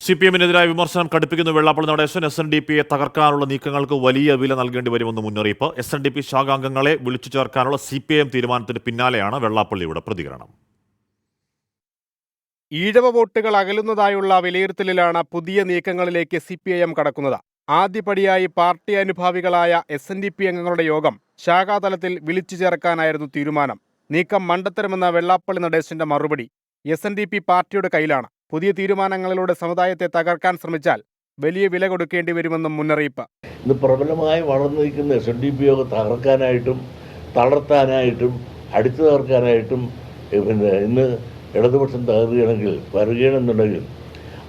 CPM-നെതിരായ വിമർശനം കടുപ്പിക്കുന്ന വെള്ളാപ്പള്ളി നടേശൻ SNDP-യെ തകർക്കാനുള്ള നീക്കങ്ങൾക്ക് വലിയ വില നൽകേണ്ടി വരുമെന്ന് മുന്നറിയിപ്പ്. SNDP ശാഖാംഗങ്ങളെ വിളിച്ചു ചേർക്കാനുള്ള CPM തീരുമാനത്തിന് പിന്നാലെയാണ് വെള്ളാപ്പള്ളിയുടെ പ്രതികരണം. ഈഴവ വോട്ടുകൾ അകലുന്നതായുള്ള വിലയിരുത്തലിലാണ് പുതിയ നീക്കങ്ങളിലേക്ക് CPIM കടക്കുന്നത്. ആദ്യപടിയായി പാർട്ടി അനുഭാവികളായ SNDP അംഗങ്ങളുടെ യോഗം ശാഖാതലത്തിൽ വിളിച്ചു ചേർക്കാനായിരുന്നു തീരുമാനം. നീക്കം മണ്ടത്തരമെന്ന വെള്ളാപ്പള്ളി നടേശന്റെ മറുപടി. SNDP പാർട്ടിയുടെ കയ്യിലാണ്. പുതിയ തീരുമാനങ്ങളിലൂടെ സമുദായത്തെ തകർക്കാൻ ശ്രമിച്ചാൽ വലിയ വില കൊടുക്കേണ്ടി വരുമെന്നും മുന്നറിയിപ്പ്. ഇന്ന് പ്രബലമായി വളർന്നു നിൽക്കുന്ന SNDP യോഗം തകർക്കാനായിട്ടും തളർത്താനായിട്ടും അടിച്ചു തകർക്കാനായിട്ടും ഇന്ന് ഇടതുപക്ഷം വരികയാണെന്നുണ്ടെങ്കിൽ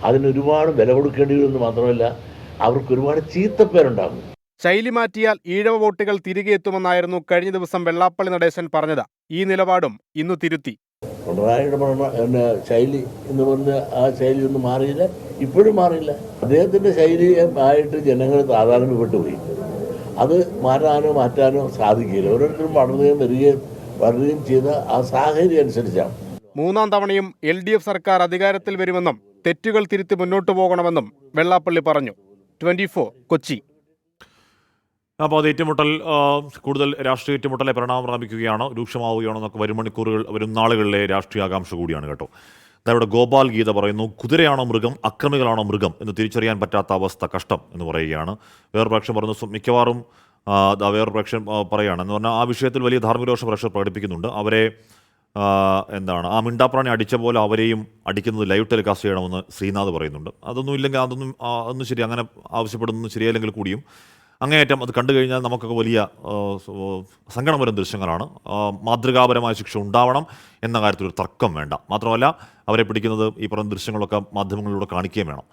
അതിനൊരുപാട് വില കൊടുക്കേണ്ടി വരുമെന്ന് മാത്രമല്ല അവർക്ക് ഒരുപാട് ചീത്തപ്പേരുണ്ടാകും. ശൈലി മാറ്റിയാൽ ഈഴവ വോട്ടുകൾ തിരികെ എത്തുമെന്നായിരുന്നു കഴിഞ്ഞ ദിവസം വെള്ളാപ്പള്ളി നടേശൻ പറഞ്ഞത്. ഈ നിലപാടും ഇന്നു തിരുത്തി. പിണറായിയുടെ ശൈലി എന്ന് പറഞ്ഞ ആ ശൈലി ഒന്നും മാറിയില്ല, ഇപ്പോഴും മാറിയില്ല. അദ്ദേഹത്തിൻ്റെ ശൈലിയെ ആയിട്ട് ജനങ്ങൾ താതാത്മ്യപ്പെട്ടുപോയി. അത് മാറ്റാനോ സാധിക്കില്ല. ഓരോരുത്തരും വളരുകയും ചെയ്ത ആ സാഹചര്യം അനുസരിച്ചാണ്. മൂന്നാം തവണയും LDF സർക്കാർ അധികാരത്തിൽ വരുമെന്നും തെറ്റുകൾ തിരുത്തി മുന്നോട്ടു പോകണമെന്നും വെള്ളാപ്പള്ളി പറഞ്ഞു. 24 കൊച്ചി. അപ്പോൾ അത് ഏറ്റുമുട്ടൽ കൂടുതൽ രാഷ്ട്രീയ ഏറ്റുമുട്ടലെ പരിണാമം പ്രാപിക്കുകയാണ്, രൂക്ഷമാവുകയാണെന്നൊക്കെ വരും നാളുകളിലെ രാഷ്ട്രീയ ആകാംക്ഷ കൂടിയാണ് കേട്ടോ. ഇവിടെ ഗോപാൽ ഗീത പറയുന്നു, കുതിരയാണോ മൃഗം, അക്രമികളാണോ മൃഗം എന്ന് തിരിച്ചറിയാൻ പറ്റാത്ത അവസ്ഥ കഷ്ടം എന്ന് പറയുകയാണ്. വേറൊരു പക്ഷം പറയുന്നു, മിക്കവാറും വേറൊരു പക്ഷം പറയുകയാണ് എന്ന് പറഞ്ഞാൽ ആ വിഷയത്തിൽ വലിയ ധാർമ്മികരോഷ പ്രഷർ പ്രകടിപ്പിക്കുന്നുണ്ട്. അവരെ ആ മിണ്ടാപ്രാണി അടിച്ച പോലെ അവരെയും അടിക്കുന്നത് ലൈവ് ടെലികാസ്റ്റ് ചെയ്യണമെന്ന് ശ്രീനാഥ് പറയുന്നുണ്ട്. അതൊന്നും ഇല്ലെങ്കിൽ അതൊന്നും ശരി, അങ്ങനെ ആവശ്യപ്പെടുന്നത് ശരിയല്ലെങ്കിൽ കൂടിയും അങ്ങേയറ്റം അത് കണ്ടു കഴിഞ്ഞാൽ നമുക്കൊക്കെ വലിയ സങ്കടം വരുന്ന ദൃശ്യങ്ങളാണ്. മാതൃകാപരമായ ശിക്ഷ ഉണ്ടാവണം എന്ന കാര്യത്തിൽ ഒരു തർക്കം വേണ്ട. മാത്രമല്ല അവരെ പിടിക്കുന്നത് ഈ പറഞ്ഞ ദൃശ്യങ്ങളൊക്കെ മാധ്യമങ്ങളിലൂടെ കാണിക്കുകയും വേണം.